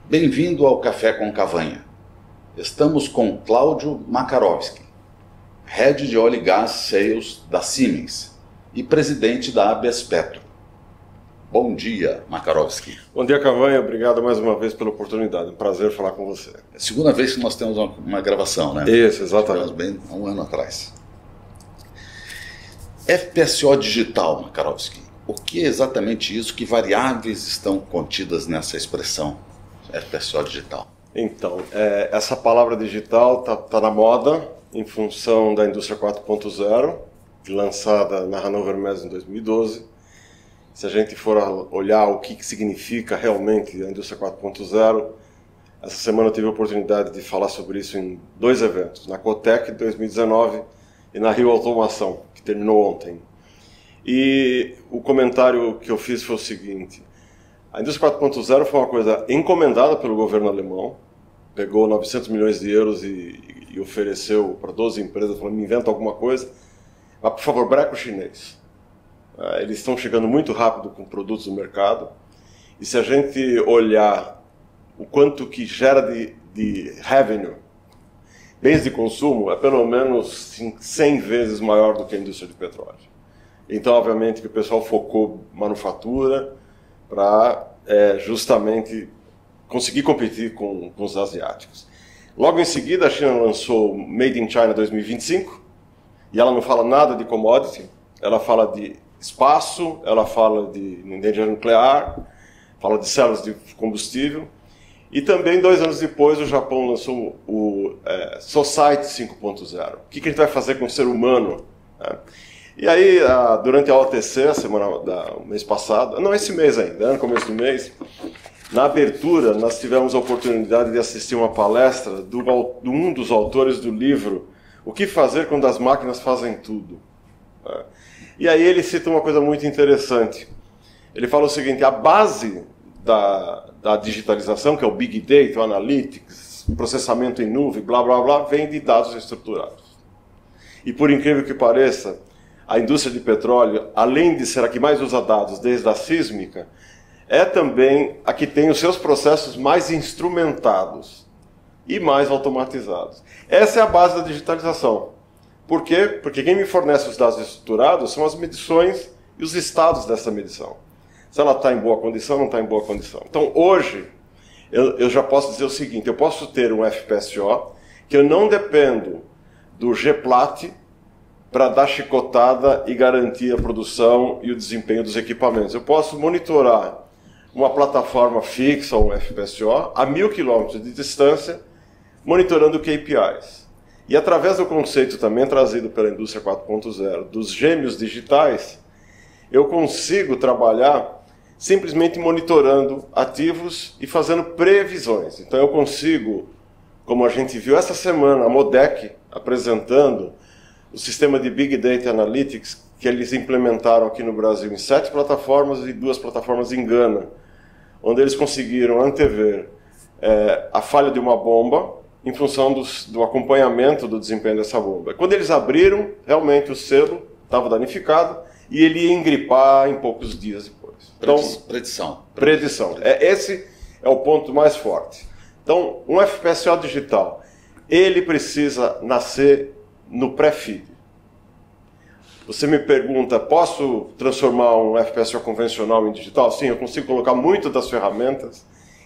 Bem-vindo ao Café com Cavanha. Estamos com Cláudio Makarovski, Head de Óleo e Gás Sales da Siemens e presidente da ABS Petro. Bom dia, Makarovski. Bom dia, Cavanha. Obrigado mais uma vez pela oportunidade. Um prazer falar com você. É a segunda vez que nós temos uma gravação, né? Isso, exatamente. Bem há um ano atrás. FPSO digital, Makarovski. O que é exatamente isso? Que variáveis estão contidas nessa expressão FPSO digital? Então, essa palavra digital está na moda em função da indústria 4.0, lançada na Hannover Messe em 2012. Se a gente for olhar o que significa realmente a indústria 4.0, essa semana eu tive a oportunidade de falar sobre isso em dois eventos, na Cotec 2019 e na Rio Automação, que terminou ontem. E o comentário que eu fiz foi o seguinte: a indústria 4.0 foi uma coisa encomendada pelo governo alemão, pegou 900 milhões de euros e ofereceu para 12 empresas, falando, me inventa alguma coisa, mas por favor, breca o chinês. Eles estão chegando muito rápido com produtos no mercado, e se a gente olhar o quanto que gera de revenue, bens de consumo, é pelo menos 100 vezes maior do que a indústria de petróleo. Então, obviamente, que o pessoal focou manufatura para justamente conseguir competir com os asiáticos. Logo em seguida, a China lançou o Made in China 2025, e ela não fala nada de commodity, ela fala de espaço, ela fala de energia nuclear, fala de células de combustível, e também 2 anos depois o Japão lançou o Society 5.0. O que a gente vai fazer com o ser humano? E aí, durante a OTC, o mês passado, não, esse mês ainda, no começo do mês, na abertura nós tivemos a oportunidade de assistir uma palestra de um dos autores do livro O que fazer quando as máquinas fazem tudo. E aí ele cita uma coisa muito interessante. Ele fala o seguinte: a base da digitalização, que é o Big Data, o Analytics, processamento em nuvem, blá, blá, blá, vem de dados estruturados. E por incrível que pareça, a indústria de petróleo, além de ser a que mais usa dados desde a sísmica, é também a que tem os seus processos mais instrumentados e mais automatizados. Essa é a base da digitalização. Por quê? Porque quem me fornece os dados estruturados são as medições e os estados dessa medição. Se ela está em boa condição ou não está em boa condição. Então, hoje, eu já posso dizer o seguinte: eu posso ter um FPSO que eu não dependo do GPLAT para dar chicotada e garantir a produção e o desempenho dos equipamentos. Eu posso monitorar uma plataforma fixa ou um FPSO a 1.000 km de distância, monitorando KPIs. E através do conceito também trazido pela indústria 4.0 dos gêmeos digitais, eu consigo trabalhar simplesmente monitorando ativos e fazendo previsões. Então eu consigo, como a gente viu essa semana, a MODEC apresentando o sistema de Big Data Analytics que eles implementaram aqui no Brasil em 7 plataformas e 2 plataformas em Gana, onde eles conseguiram antever a falha de uma bomba em função do acompanhamento do desempenho dessa bomba. Quando eles abriram, realmente o selo estava danificado e ele ia engripar em poucos dias depois. Então, predição. Esse é o ponto mais forte. Então, um FPSO digital, ele precisa nascer no pré-FEED. Você me pergunta, posso transformar um FPSO convencional em digital? Sim, eu consigo colocar muito das ferramentas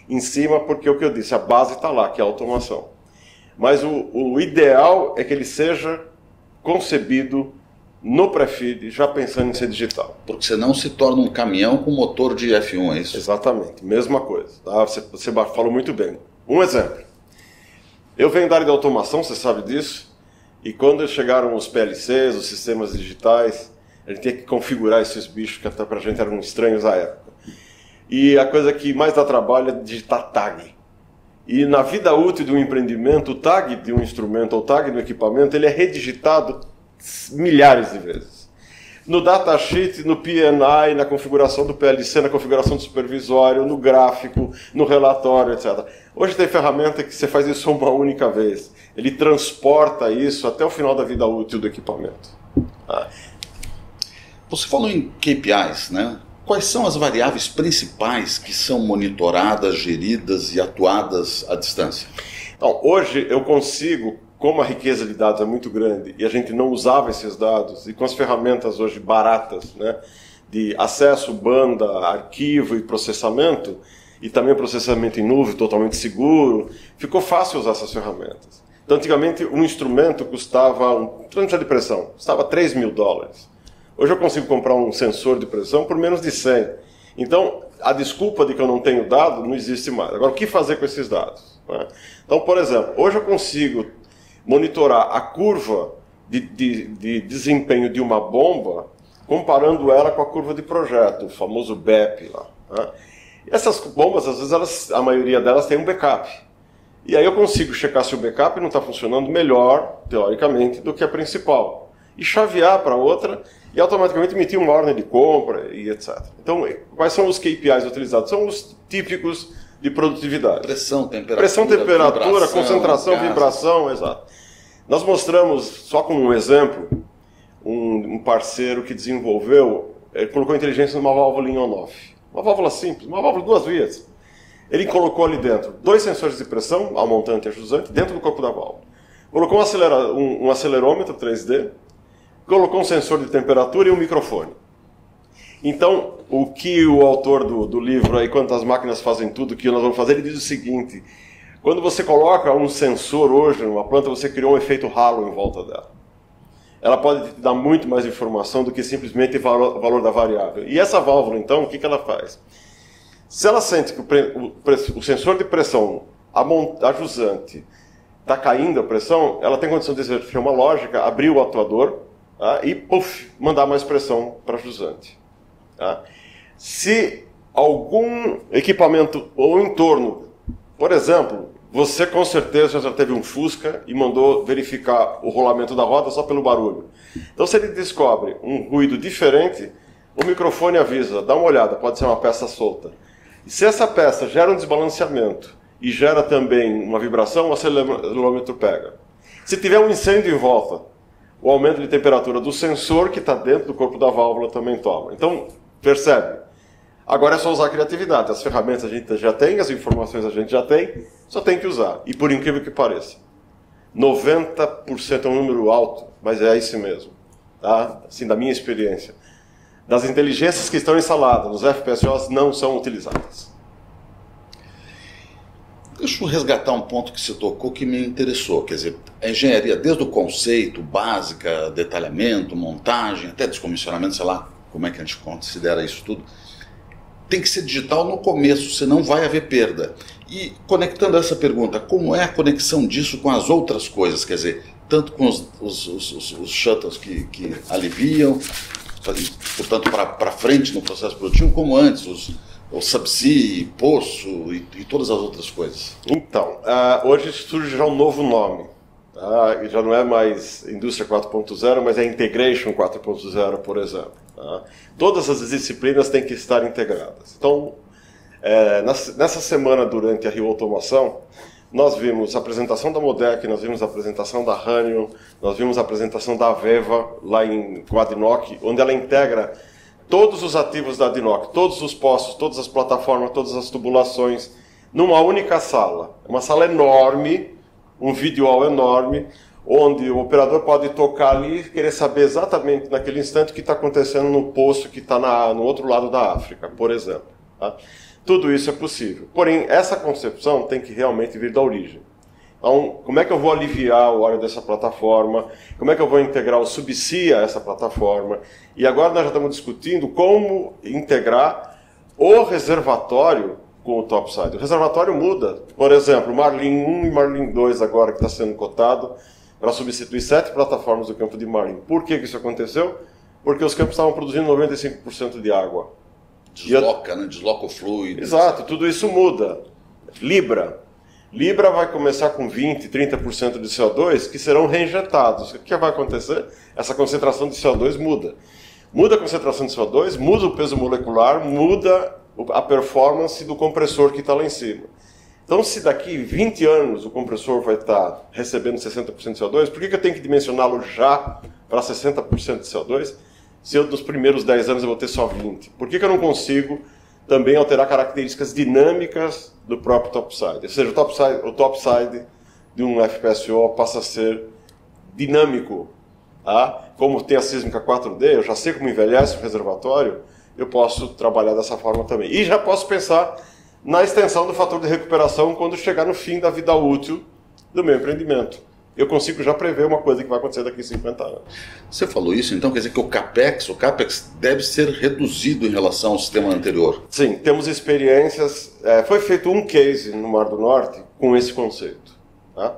em cima, porque o que eu disse, a base está lá, que é a automação. Mas o ideal é que ele seja concebido no pré-FEED, já pensando em ser digital. Porque senão se torna um caminhão com motor de F1, é isso? Exatamente, mesma coisa. Tá? Você falou muito bem. Um exemplo. Eu venho da área de automação, você sabe disso, e quando chegaram os PLCs, os sistemas digitais, a gente tinha que configurar esses bichos que até para a gente eram estranhos à época. E a coisa que mais dá trabalho é digitar tag. E na vida útil de um empreendimento, o tag de um instrumento ou o tag do equipamento, ele é redigitado milhares de vezes. No datasheet, no PNI, na configuração do PLC, na configuração do supervisório, no gráfico, no relatório, etc. Hoje tem ferramenta que você faz isso uma única vez. Ele transporta isso até o final da vida útil do equipamento. Você falou em KPIs, né? quais são as variáveis principais que são monitoradas, geridas e atuadas à distância? Então, hoje eu consigo, como a riqueza de dados é muito grande e a gente não usava esses dados, e com as ferramentas hoje baratas, né, de acesso, banda, arquivo e processamento, e também processamento em nuvem totalmente seguro, ficou fácil usar essas ferramentas. Então, antigamente, um instrumento custava, um transmissor de pressão, custava $3.000. Hoje eu consigo comprar um sensor de pressão por menos de 100. Então, a desculpa de que eu não tenho dado não existe mais. Agora, o que fazer com esses dados? Então, por exemplo, hoje eu consigo monitorar a curva de desempenho de uma bomba comparando ela com a curva de projeto, o famoso BEP lá. Essas bombas, às vezes, a maioria delas tem um backup. E aí eu consigo checar se o backup não está funcionando melhor, teoricamente, do que a principal. E chavear para outra e automaticamente emitir uma ordem de compra e etc. Então, quais são os KPIs utilizados? São os típicos de produtividade. Pressão, temperatura, vibração, concentração, gás. Vibração, exato. Nós mostramos, só como um exemplo, um parceiro que desenvolveu, ele colocou inteligência numa válvula em on-off. Uma válvula simples, uma válvula de 2 vias. Ele colocou ali dentro 2 sensores de pressão, a montante e a jusante, dentro do corpo da válvula. Colocou um acelerômetro 3D, colocou um sensor de temperatura e um microfone. Então, o que o autor do livro, aí, Quantas Máquinas Fazem Tudo, que nós vamos fazer, ele diz o seguinte: quando você coloca um sensor hoje numa planta, você criou um efeito halo em volta dela. Ela pode te dar muito mais informação do que simplesmente o valor da variável. E essa válvula, então, o que ela faz? Se ela sente que o sensor de pressão, a jusante, está caindo a pressão, ela tem condição de exercer uma lógica, abrir o atuador e mandar mais pressão para a jusante. Se algum equipamento ou entorno, por exemplo, você com certeza já teve um Fusca e mandou verificar o rolamento da roda só pelo barulho. Então, se ele descobre um ruído diferente, o microfone avisa, dá uma olhada, pode ser uma peça solta. E se essa peça gera um desbalanceamento e gera também uma vibração, o acelerômetro pega. Se tiver um incêndio em volta, o aumento de temperatura do sensor que está dentro do corpo da válvula também toma. Então, percebe? Agora é só usar a criatividade. As ferramentas a gente já tem, as informações a gente já tem, só tem que usar. E por incrível que pareça, 90% é um número alto, mas é esse mesmo. Tá? Assim, da minha experiência. Das inteligências que estão instaladas nos FPSOs não são utilizadas. Deixa eu resgatar um ponto que você tocou que me interessou. Quer dizer, a engenharia, desde o conceito, básica, detalhamento, montagem, até descomissionamento, sei lá como é que a gente considera isso tudo, tem que ser digital no começo, senão vai haver perda. E conectando essa pergunta, como é a conexão disso com as outras coisas? Quer dizer, tanto com os shuttles que aliviam, portanto, para frente no processo produtivo, como antes, o subsea, poço e todas as outras coisas. Então, hoje surge já um novo nome. Já não é mais Indústria 4.0, mas é Integration 4.0, por exemplo. Todas as disciplinas têm que estar integradas. Então, nessa semana, durante a Rio Automação, nós vimos a apresentação da Modec, nós vimos a apresentação da Hanion, nós vimos a apresentação da Aveva, lá com a ADNOC, onde ela integra todos os ativos da ADNOC, todos os poços, todas as plataformas, todas as tubulações, numa única sala. É uma sala enorme, um videoall enorme, onde o operador pode tocar ali e querer saber exatamente naquele instante o que está acontecendo no poço que está no outro lado da África, por exemplo. Tá? Tudo isso é possível. Porém, essa concepção tem que realmente vir da origem. Então, como é que eu vou aliviar o óleo dessa plataforma? Como é que eu vou integrar o subsea a essa plataforma? E agora nós já estamos discutindo como integrar o reservatório com o topside. O reservatório muda. Por exemplo, Marlin 1 e Marlin 2 agora que está sendo cotado para substituir 7 plataformas do campo de Marlin. Por que isso aconteceu? Porque os campos estavam produzindo 95% de água. Desloca, né? Desloca o fluido. Exato, tudo isso muda. Libra vai começar com 20%, 30% de CO2 que serão reinjetados. O que vai acontecer? Essa concentração de CO2 muda. Muda a concentração de CO2, muda o peso molecular, muda a performance do compressor que está lá em cima. Então, se daqui 20 anos o compressor vai estar recebendo 60% de CO2, por que eu tenho que dimensioná-lo já para 60% de CO2? se eu nos primeiros 10 anos eu vou ter só 20? Por que eu não consigo também alterar características dinâmicas do próprio topside? Ou seja, o topside de um FPSO passa a ser dinâmico. Tá? Como tem a sísmica 4D, eu já sei como envelhece o reservatório, eu posso trabalhar dessa forma também. E já posso pensar na extensão do fator de recuperação quando chegar no fim da vida útil do meu empreendimento. Eu consigo já prever uma coisa que vai acontecer daqui a 50 anos. Você falou isso, então quer dizer que o CAPEX deve ser reduzido em relação ao sistema anterior? Sim, temos experiências. Foi feito um case no Mar do Norte com esse conceito, tá?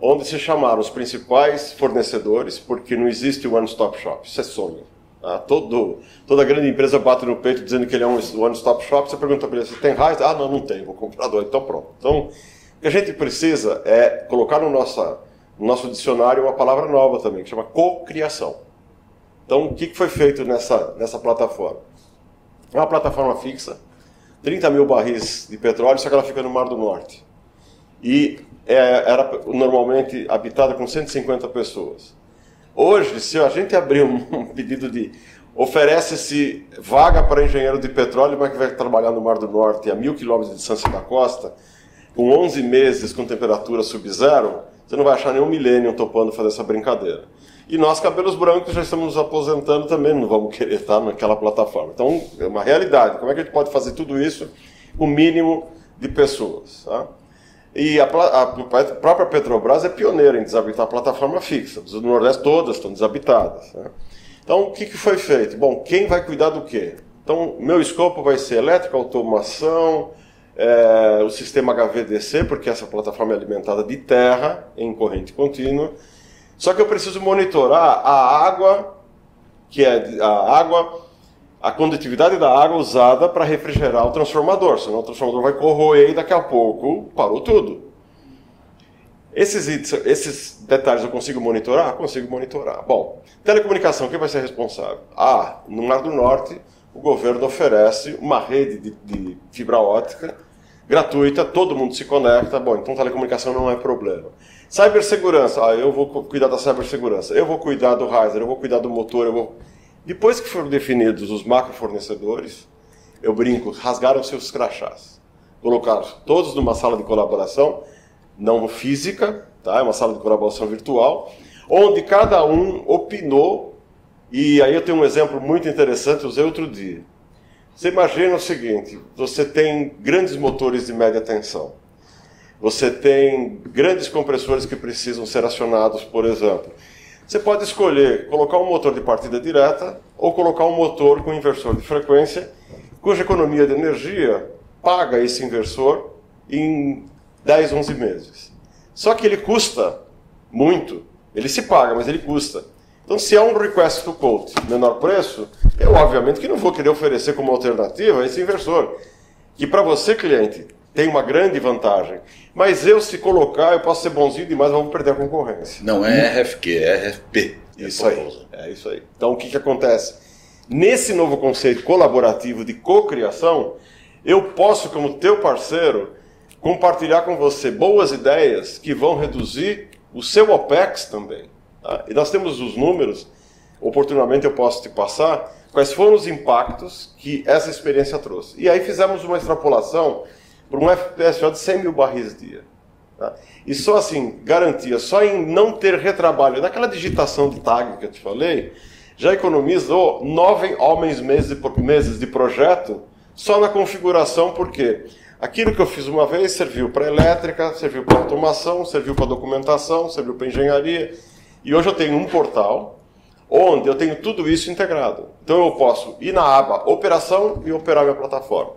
Onde se chamaram os principais fornecedores, porque não existe one-stop shop, isso é sonho. Tá? Toda grande empresa bate no peito dizendo que ele é um one-stop shop, você pergunta para ele, você tem RAIS? Ah, não tem, vou comprar dois, então pronto. Então, o que a gente precisa é colocar no nosso dicionário uma palavra nova também, que chama cocriação. Então, o que foi feito nessa plataforma? É uma plataforma fixa, 30 mil barris de petróleo, só que ela fica no Mar do Norte. E era normalmente habitada com 150 pessoas. Hoje, se a gente abrir um pedido de oferece-se vaga para engenheiro de petróleo, mas que vai trabalhar no Mar do Norte a 1.000 quilômetros de distância da costa, com 11 meses com temperatura sub-zero, você não vai achar nenhum millennium topando fazer essa brincadeira. E nós, cabelos brancos, já estamos nos aposentando também, não vamos querer estar naquela plataforma. Então, é uma realidade. Como é que a gente pode fazer tudo isso com o mínimo de pessoas? Tá? E a própria Petrobras é pioneira em desabitar a plataforma fixa. As do Nordeste todas estão desabitadas. Tá? Então, o que foi feito? Bom, quem vai cuidar do quê? Então, meu escopo vai ser elétrica, automação, o sistema HVDC, porque essa plataforma é alimentada de terra em corrente contínua. Só que eu preciso monitorar a água, a condutividade da água usada para refrigerar o transformador, senão o transformador vai corroer e daqui a pouco parou tudo. Esses detalhes eu consigo monitorar? Consigo monitorar. Bom, telecomunicação, quem vai ser responsável? No Mar do Norte, o governo oferece uma rede de fibra óptica gratuita, todo mundo se conecta, bom, então telecomunicação não é problema. Cibersegurança, eu vou cuidar da cibersegurança, eu vou cuidar do riser, eu vou cuidar do motor, Depois que foram definidos os macrofornecedores, eu brinco, rasgaram seus crachás. Colocaram todos numa sala de colaboração, não física, tá? É uma sala de colaboração virtual, onde cada um opinou, e aí eu tenho um exemplo muito interessante, usei outro dia. Você imagina o seguinte, você tem grandes motores de média tensão, você tem grandes compressores que precisam ser acionados, por exemplo. Você pode escolher colocar um motor de partida direta ou colocar um motor com inversor de frequência, cuja economia de energia paga esse inversor em 10, 11 meses. Só que ele custa muito, ele se paga, mas ele custa. Então, se há um request to quote menor preço, eu obviamente que não vou querer oferecer como alternativa esse inversor, que para você, cliente, tem uma grande vantagem. Mas se colocar, eu posso ser bonzinho demais, vamos perder a concorrência. Não é RFQ, é RFP. Isso aí. É isso aí. Então, o que acontece? Nesse novo conceito colaborativo de cocriação, eu posso, como teu parceiro, compartilhar com você boas ideias que vão reduzir o seu OPEX também. Tá? E nós temos os números, oportunamente eu posso te passar, quais foram os impactos que essa experiência trouxe. E aí fizemos uma extrapolação por um FPSO de 100 mil barris dia. Tá? E só assim, garantia, só em não ter retrabalho, daquela digitação de tag que eu te falei, já economizou 9 meses de projeto só na configuração, porque aquilo que eu fiz uma vez serviu para elétrica, serviu para automação, serviu para documentação, serviu para engenharia. E hoje eu tenho um portal onde eu tenho tudo isso integrado. Então eu posso ir na aba operação e operar minha plataforma.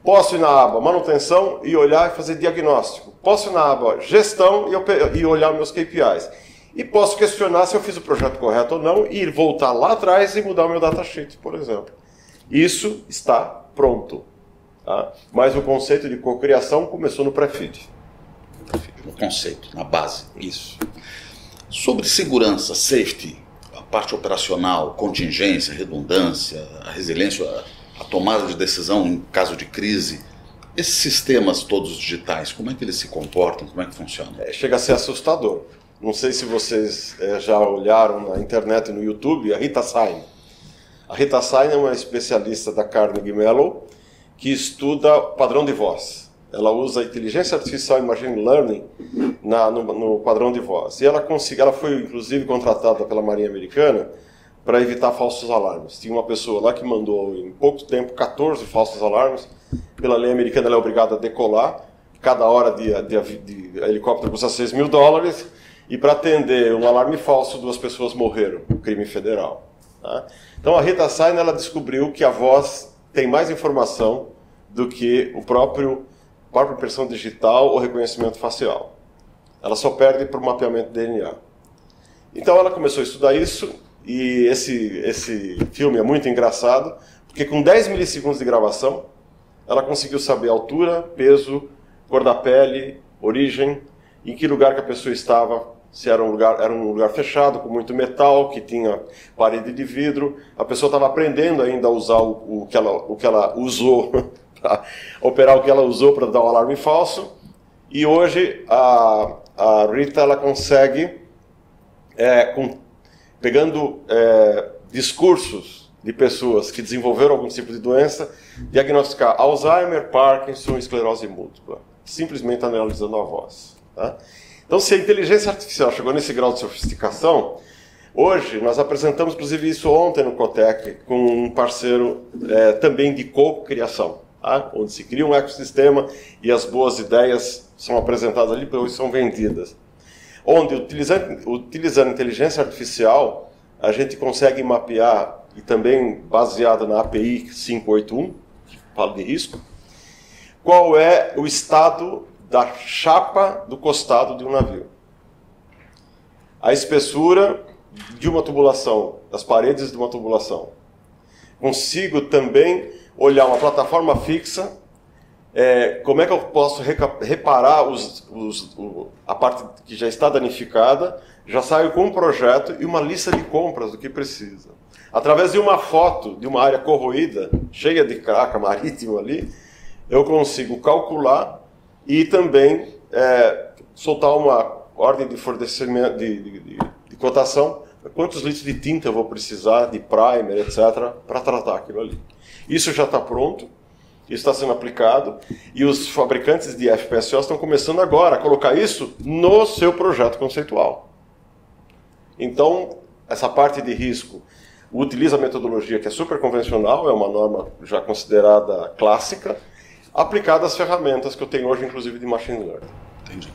Posso ir na aba manutenção e olhar e fazer diagnóstico. Posso ir na aba gestão e olhar meus KPIs. E posso questionar se eu fiz o projeto correto ou não e voltar lá atrás e mudar o meu datasheet, por exemplo. Isso está pronto. Tá? Mas o conceito de cocriação começou no pré-FEED. No conceito, na base. Isso. Sobre segurança, safety, a parte operacional, contingência, redundância, a resiliência, a tomada de decisão em caso de crise, esses sistemas todos digitais, como é que eles se comportam, como é que funcionam? Chega a ser assustador. Não sei se vocês já olharam na internet e no YouTube, a Rita Sain. A Rita Saine é uma especialista da Carnegie Mellon que estuda padrão de voz. Ela usa inteligência artificial e machine learning no padrão de voz. E ela foi, inclusive, contratada pela Marinha Americana para evitar falsos alarmes. Tinha uma pessoa lá que mandou, em pouco tempo, 14 falsos alarmes. Pela lei americana, ela é obrigada a decolar. Cada hora de helicóptero custa $6.000. E para atender um alarme falso, 2 pessoas morreram. Crime federal. Tá? Então, a Rita Saine, ela descobriu que a voz tem mais informação do que a própria impressão digital ou reconhecimento facial. Ela só perde para o mapeamento de DNA. Então ela começou a estudar isso, e esse filme é muito engraçado, porque com 10 milissegundos de gravação, ela conseguiu saber a altura, peso, cor da pele, origem, em que lugar que a pessoa estava, se era um lugar fechado, com muito metal, que tinha parede de vidro. A pessoa estava aprendendo ainda a usar o que ela usou, para operar o que ela usou para dar um alarme falso. E hoje a Rita, ela consegue, pegando discursos de pessoas que desenvolveram algum tipo de doença, diagnosticar Alzheimer, Parkinson e esclerose múltipla, simplesmente analisando a voz. Tá? Então, se a inteligência artificial chegou nesse grau de sofisticação, hoje nós apresentamos, inclusive, isso ontem no Cotec, com um parceiro também de co-criação, tá? Onde se cria um ecossistema e as boas ideias são apresentadas ali, depois são vendidas. Onde, utilizando inteligência artificial, a gente consegue mapear, e também baseado na API 581, que fala de risco, qual é o estado da chapa do costado de um navio. A espessura de uma tubulação, das paredes de uma tubulação. Consigo também olhar uma plataforma fixa, como é que eu posso reparar a parte que já está danificada, já saio com um projeto e uma lista de compras do que precisa. Através de uma foto de uma área corroída, cheia de craca marítima ali, eu consigo calcular e também soltar uma ordem de fornecimento, de cotação, quantos litros de tinta eu vou precisar, de primer, etc., para tratar aquilo ali. Isso já está pronto, isso está sendo aplicado, e os fabricantes de FPSO estão começando agora a colocar isso no seu projeto conceitual. Então, essa parte de risco utiliza a metodologia que é super convencional, é uma norma já considerada clássica, aplicada às ferramentas que eu tenho hoje, inclusive de machine learning. Entendi.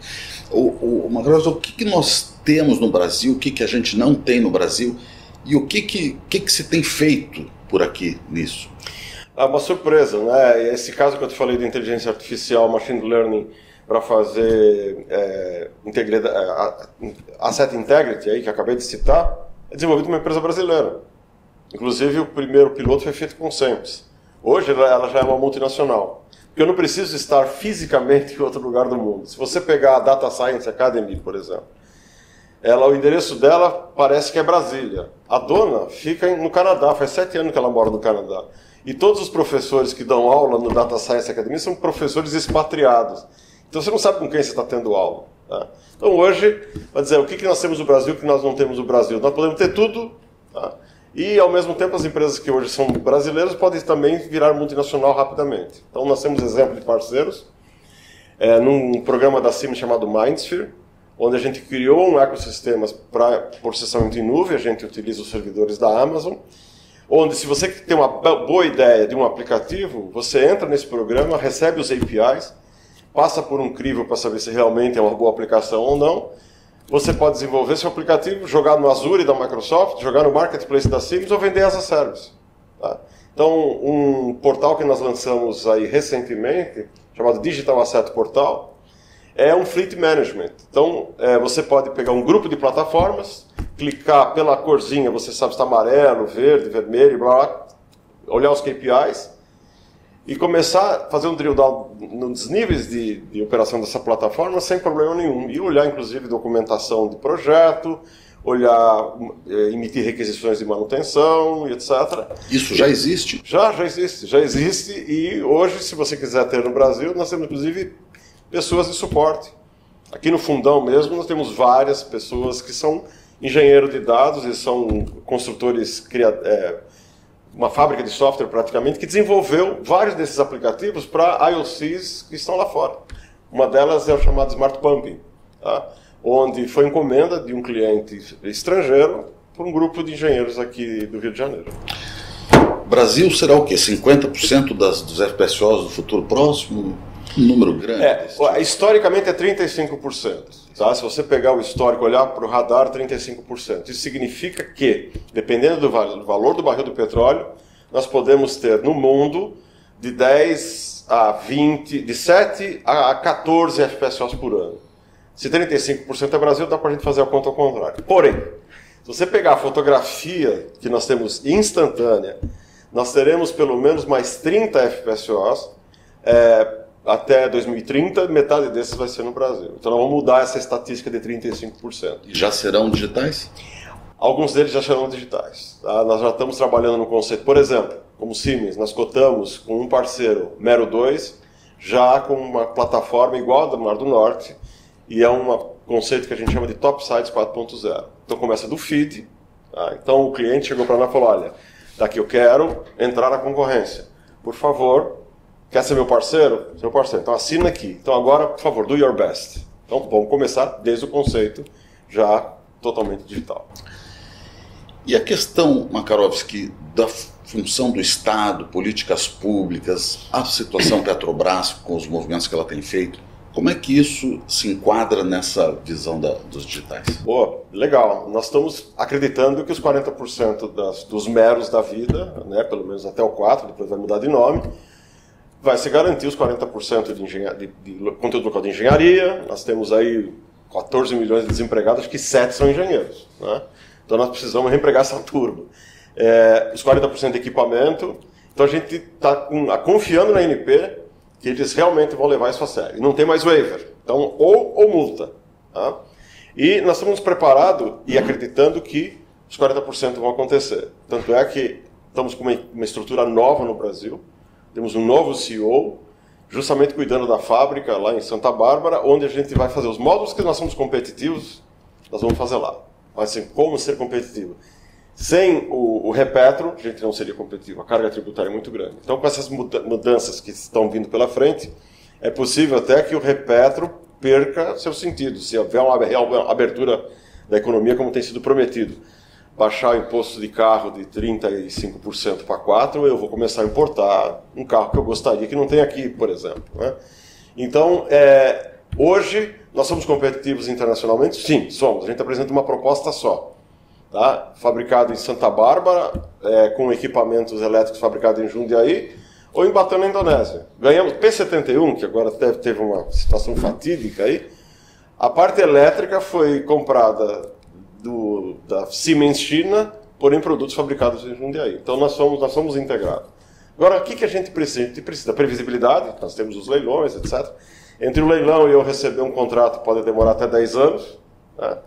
Macrosio, o que nós temos no Brasil, o que a gente não tem no Brasil, e o que se tem feito por aqui nisso? É uma surpresa, né? Esse caso que eu te falei de inteligência artificial, machine learning, para fazer asset integrity, aí, que eu acabei de citar, é desenvolvido por uma empresa brasileira. Inclusive, o primeiro piloto foi feito com o SEMPS. Hoje, ela já é uma multinacional. Porque eu não preciso estar fisicamente em outro lugar do mundo. Se você pegar a Data Science Academy, por exemplo, o endereço dela parece que é Brasília. A dona fica no Canadá, faz 7 anos que ela mora no Canadá. E todos os professores que dão aula no Data Science Academy são professores expatriados. Então você não sabe com quem você está tendo aula. Tá? Então hoje, vai dizer, o que nós temos no Brasil que nós não temos no Brasil? Nós podemos ter tudo, tá? E ao mesmo tempo as empresas que hoje são brasileiras podem também virar multinacional rapidamente. Então nós temos exemplo de parceiros, num programa da Siemens chamado Mindsphere, onde a gente criou um ecossistema para processamento em nuvem, a gente utiliza os servidores da Amazon, onde se você tem uma boa ideia de um aplicativo, você entra nesse programa, recebe os APIs, passa por um crivo para saber se realmente é uma boa aplicação ou não. Você pode desenvolver seu aplicativo, jogar no Azure da Microsoft, jogar no Marketplace da Siemens ou vender as a service. Tá? Então, um portal que nós lançamos aí recentemente, chamado Digital Asset Portal, é um fleet management. Então, você pode pegar um grupo de plataformas, clicar pela corzinha, você sabe se está amarelo, verde, vermelho, blá, blá, olhar os KPIs e começar a fazer um drill down nos níveis de operação dessa plataforma sem problema nenhum. E olhar, inclusive, documentação de projeto, olhar, emitir requisições de manutenção, etc. Isso já existe? Já existe. E hoje, se você quiser ter no Brasil, nós temos, inclusive, pessoas de suporte. Aqui no Fundão mesmo, nós temos várias pessoas que são engenheiros de dados e são construtores uma fábrica de software praticamente, que desenvolveu vários desses aplicativos para IOCs que estão lá fora. Uma delas é o chamado Smart Pumping, tá? Onde foi encomenda de um cliente estrangeiro por um grupo de engenheiros aqui do Rio de Janeiro. Brasil será o quê? 50% dos FPSOs do futuro próximo? Um número grande? Historicamente é 35%. Tá? Se você pegar o histórico, olhar para o radar, 35%. Isso significa que, dependendo do valor do barril do petróleo, nós podemos ter no mundo de 10 a 20, de 7 a 14 FPSOs por ano. Se 35% é Brasil, dá para a gente fazer a conta ao contrário. Porém, se você pegar a fotografia que nós temos instantânea, nós teremos pelo menos mais 30 FPSOs até 2030, metade desses vai ser no Brasil. Então nós vamos mudar essa estatística de 35%. E já serão digitais? Alguns deles já serão digitais. Tá? Nós já estamos trabalhando no conceito. Por exemplo, como Siemens, nós cotamos com um parceiro, Mero 2, já com uma plataforma igual a do Mar do Norte, e é um conceito que a gente chama de Topsides 4.0. Então começa do feed. Tá? Então o cliente chegou para nós e falou, olha, daqui eu quero entrar na concorrência. Por favor, quer ser meu parceiro? Seu parceiro. Então assina aqui. Então agora, por favor, do your best. Então vamos começar desde o conceito já totalmente digital. E a questão, Makarovski, da função do Estado, políticas públicas, a situação Petrobras com os movimentos que ela tem feito, como é que isso se enquadra nessa visão dos digitais? Legal. Nós estamos acreditando que os 40% dos meros da vida, né, pelo menos até o 4, depois vai mudar de nome, vai se garantir os 40% de conteúdo local de engenharia. Nós temos aí 14 milhões de desempregados, acho que 7 são engenheiros. Né? Então nós precisamos reempregar essa turma. Os 40% de equipamento. Então a gente está confiando na ANP que eles realmente vão levar isso a sério. E não tem mais waiver. Então, ou multa. Tá? E nós estamos preparados e acreditando que os 40% vão acontecer. Tanto é que estamos com uma estrutura nova no Brasil. Temos um novo CEO, justamente cuidando da fábrica lá em Santa Bárbara, onde a gente vai fazer os módulos que nós somos competitivos, nós vamos fazer lá. Mas assim, como ser competitivo? Sem o Repetro, a gente não seria competitivo, a carga tributária é muito grande. Então, com essas mudanças que estão vindo pela frente, é possível até que o Repetro perca seu sentido, se houver uma real abertura da economia como tem sido prometido. Baixar o imposto de carro de 35% para 4%, eu vou começar a importar um carro que eu gostaria que não tem aqui, por exemplo. Né? Então, hoje, nós somos competitivos internacionalmente? Sim, somos. A gente apresenta uma proposta só. Tá? Fabricado em Santa Bárbara, com equipamentos elétricos fabricados em Jundiaí, ou em Batam, na Indonésia. Ganhamos P-71, que agora teve uma situação fatídica aí. A parte elétrica foi comprada da Siemens China, porém produtos fabricados em Jundiaí. Então nós somos integrados. Agora, o que a gente precisa? A gente precisa da previsibilidade, nós temos os leilões, etc. Entre o leilão e eu receber um contrato pode demorar até 10 anos, né?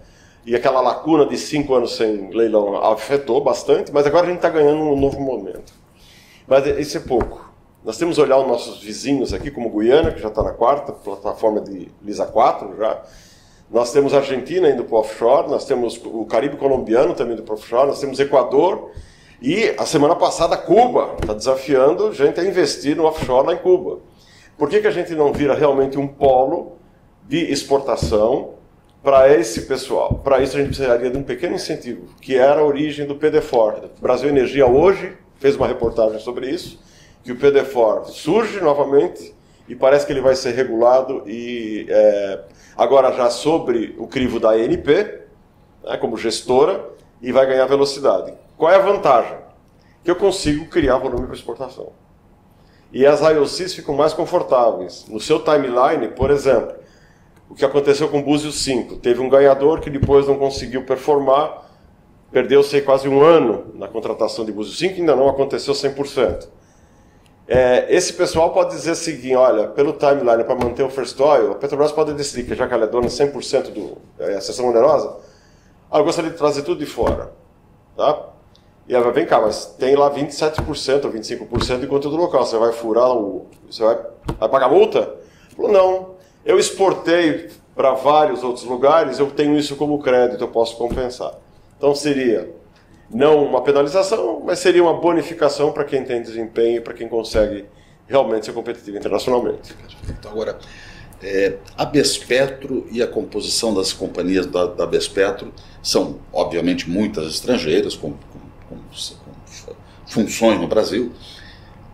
E aquela lacuna de 5 anos sem leilão afetou bastante, mas agora a gente está ganhando um novo momento. Mas isso é pouco. Nós temos que olhar os nossos vizinhos aqui, como Guiana, que já está na 4ª plataforma de LISA 4 já. Nós temos a Argentina indo para o offshore, nós temos o Caribe colombiano também indo para o offshore, nós temos Equador e a semana passada Cuba está desafiando a gente a investir no offshore lá em Cuba. Por que a gente não vira realmente um polo de exportação para esse pessoal? Para isso a gente precisaria de um pequeno incentivo, que era a origem do PDFOR. O Brasil Energia hoje fez uma reportagem sobre isso, que o PDFOR surge novamente e parece que ele vai ser regulado e agora já sobre o crivo da ANP, né, como gestora, e vai ganhar velocidade. Qual é a vantagem? Que eu consigo criar volume para exportação. E as IOCs ficam mais confortáveis. No seu timeline, por exemplo, o que aconteceu com o Búzios 5. Teve um ganhador que depois não conseguiu performar, perdeu-se quase um ano na contratação de Búzios 5, ainda não aconteceu 100%. Esse pessoal pode dizer o seguinte, olha, pelo timeline para manter o first oil, a Petrobras pode decidir que já que ela é dona 100% da seção onerosa, eu gostaria de trazer tudo de fora. Tá? E ela vai, vem cá, mas tem lá 27% ou 25% de conteúdo local, você vai furar você vai pagar multa? Ele falou, não. Eu exportei para vários outros lugares, eu tenho isso como crédito, eu posso compensar. Então seria Não uma penalização, mas seria uma bonificação para quem tem desempenho e para quem consegue realmente ser competitivo internacionalmente. Então, agora, a Bespetro e a composição das companhias da Bespetro são, obviamente, muitas estrangeiras, com funções no Brasil.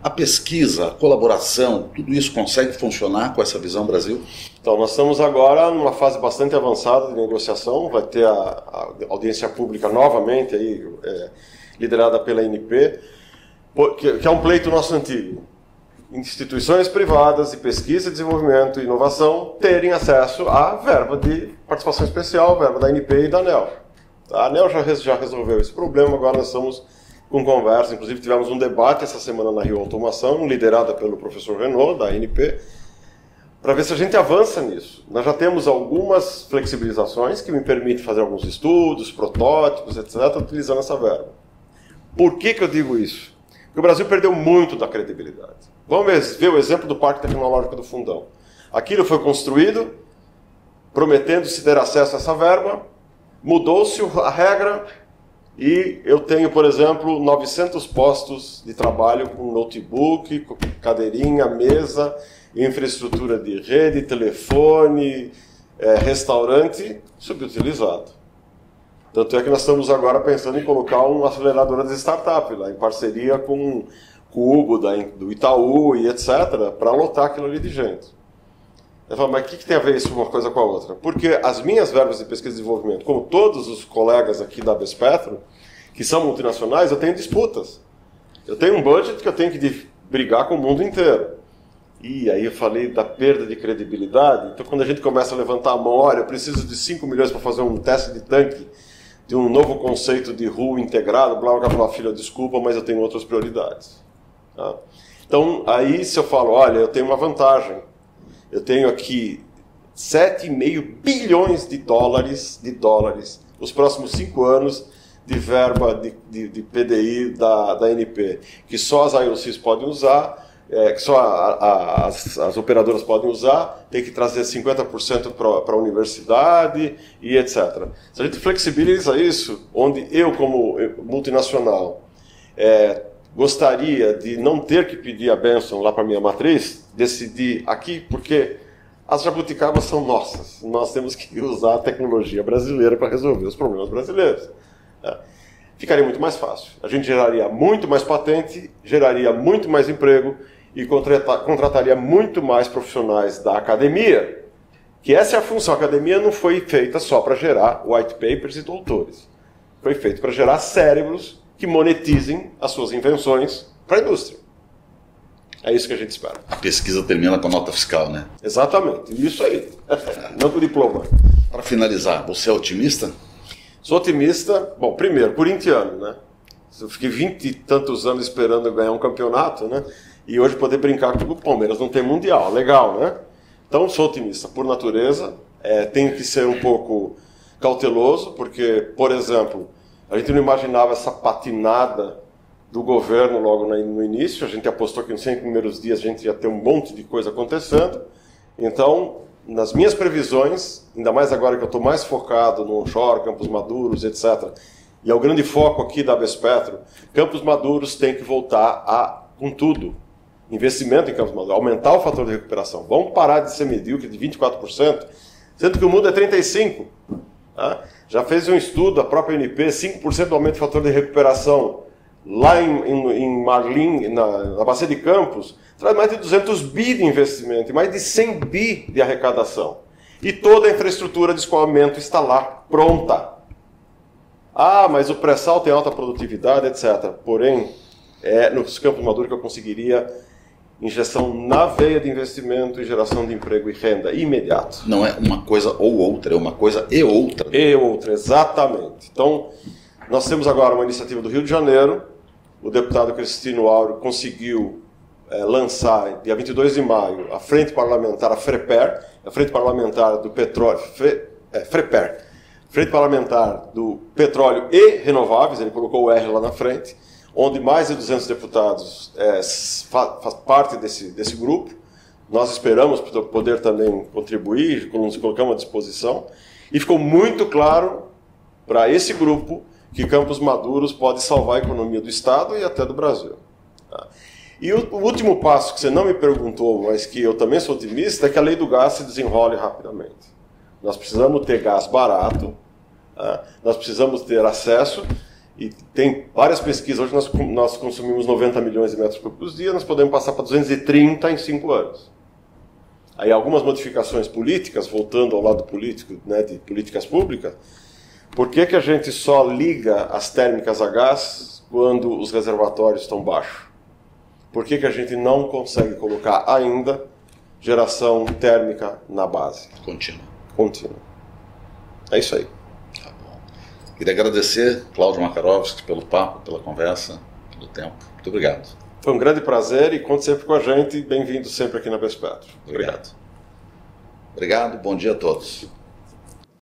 A pesquisa, a colaboração, tudo isso consegue funcionar com essa visão Brasil? Então, nós estamos agora numa fase bastante avançada de negociação, vai ter a audiência pública novamente, aí, liderada pela ANP, que é um pleito nosso antigo. Instituições privadas de pesquisa, desenvolvimento e inovação terem acesso à verba de participação especial, verba da ANP e da ANEEL. A ANEEL já resolveu esse problema, agora nós estamos com conversa, inclusive tivemos um debate essa semana na Rio Automação, liderada pelo professor Renaud, da ANP, para ver se a gente avança nisso. Nós já temos algumas flexibilizações que me permitem fazer alguns estudos, protótipos, etc., utilizando essa verba. Por que eu digo isso? Porque o Brasil perdeu muito da credibilidade. Vamos ver o exemplo do Parque Tecnológico do Fundão. Aquilo foi construído, prometendo-se ter acesso a essa verba, mudou-se a regra e eu tenho, por exemplo, 900 postos de trabalho com notebook, com cadeirinha, mesa, infraestrutura de rede, telefone, restaurante, subutilizado. Tanto é que nós estamos agora pensando em colocar uma aceleradora de startup lá, em parceria com o Hugo do Itaú e etc., para lotar aquilo ali de gente. Eu falo, mas o que tem a ver isso uma coisa com a outra? Porque as minhas verbas de pesquisa e desenvolvimento, como todos os colegas aqui da Bespetro, que são multinacionais, eu tenho disputas. Eu tenho um budget que eu tenho que brigar com o mundo inteiro. E aí eu falei da perda de credibilidade. Então, quando a gente começa a levantar a mão, olha, eu preciso de 5 milhões para fazer um teste de tanque de um novo conceito de RU integrado, blá, blá, blá, filha, desculpa, mas eu tenho outras prioridades. Tá? Então, aí se eu falo, olha, eu tenho uma vantagem. Eu tenho aqui 7,5 bilhões de dólares nos próximos 5 anos de verba de PDI da ANP, que só as IOCs podem usar, que só as operadoras podem usar, tem que trazer 50% para a universidade e etc. Se a gente flexibiliza isso, onde eu, como multinacional, gostaria de não ter que pedir a bênção lá para a minha matriz, decidir aqui, porque as jabuticabas são nossas. Nós temos que usar a tecnologia brasileira para resolver os problemas brasileiros. Ficaria muito mais fácil. A gente geraria muito mais patente, geraria muito mais emprego e contrataria muito mais profissionais da academia, que essa é a função. A academia não foi feita só para gerar white papers e doutores. Foi feita para gerar cérebros que monetizem as suas invenções para a indústria. É isso que a gente espera. A pesquisa termina com a nota fiscal, né? Exatamente, isso aí. Não com diploma. Para finalizar, você é otimista? Sou otimista, bom, primeiro, corintiano, né? Eu fiquei 20 e tantos anos esperando ganhar um campeonato, né? E hoje poder brincar com o Palmeiras não tem mundial, legal, né? Então, sou otimista por natureza, tenho que ser um pouco cauteloso, porque, por exemplo, a gente não imaginava essa patinada do governo logo no início, a gente apostou que nos 100 primeiros dias a gente ia ter um monte de coisa acontecendo, então, nas minhas previsões, ainda mais agora que eu estou mais focado no onshore, Campos Maduros, etc., e é o grande foco aqui da Bespetro, Campos Maduros tem que voltar com tudo. Investimento em Campos Maduros, aumentar o fator de recuperação. Vamos parar de ser medíocre de 24%, sendo que o mundo é 35%. Tá? Já fez um estudo, a própria ANP, 5% do aumento do fator de recuperação lá em Marlim, na Bacia de Campos, traz mais de 200 bi de investimento e mais de 100 bi de arrecadação. E toda a infraestrutura de escoamento está lá, pronta. Ah, mas o pré-sal tem alta produtividade, etc. Porém, nos Campos Maduros que eu conseguiria injeção na veia de investimento e geração de emprego e renda imediato. Não é uma coisa ou outra, é uma coisa e outra. E outra, exatamente. Então, nós temos agora uma iniciativa do Rio de Janeiro, o deputado Cristino Áureo conseguiu lançar, dia 22 de maio, a Frente Parlamentar, a FREPER, a Frente Parlamentar do Petróleo, FREPER, Frente Parlamentar do Petróleo e Renováveis, ele colocou o R lá na frente, onde mais de 200 deputados faz parte desse grupo. Nós esperamos poder também contribuir, nos colocamos à disposição, e ficou muito claro para esse grupo que Campos Maduros pode salvar a economia do Estado e até do Brasil. Tá? E o último passo que você não me perguntou, mas que eu também sou otimista, é que a lei do gás se desenrole rapidamente. Nós precisamos ter gás barato, tá? Nós precisamos ter acesso, e tem várias pesquisas, hoje nós consumimos 90 milhões de metros cúbicos por dia, nós podemos passar para 230 em 5 anos. Aí algumas modificações políticas, voltando ao lado político, né, de políticas públicas, por que a gente só liga as térmicas a gás quando os reservatórios estão baixos? Por que a gente não consegue colocar ainda geração térmica na base? Contínua. É isso aí. Tá bom. Queria agradecer, Cláudio Makarovski, pelo papo, pela conversa, pelo tempo. Muito obrigado. Foi um grande prazer e conte sempre com a gente. Bem-vindo sempre aqui na Bespetro. Obrigado. Obrigado. Bom dia a todos.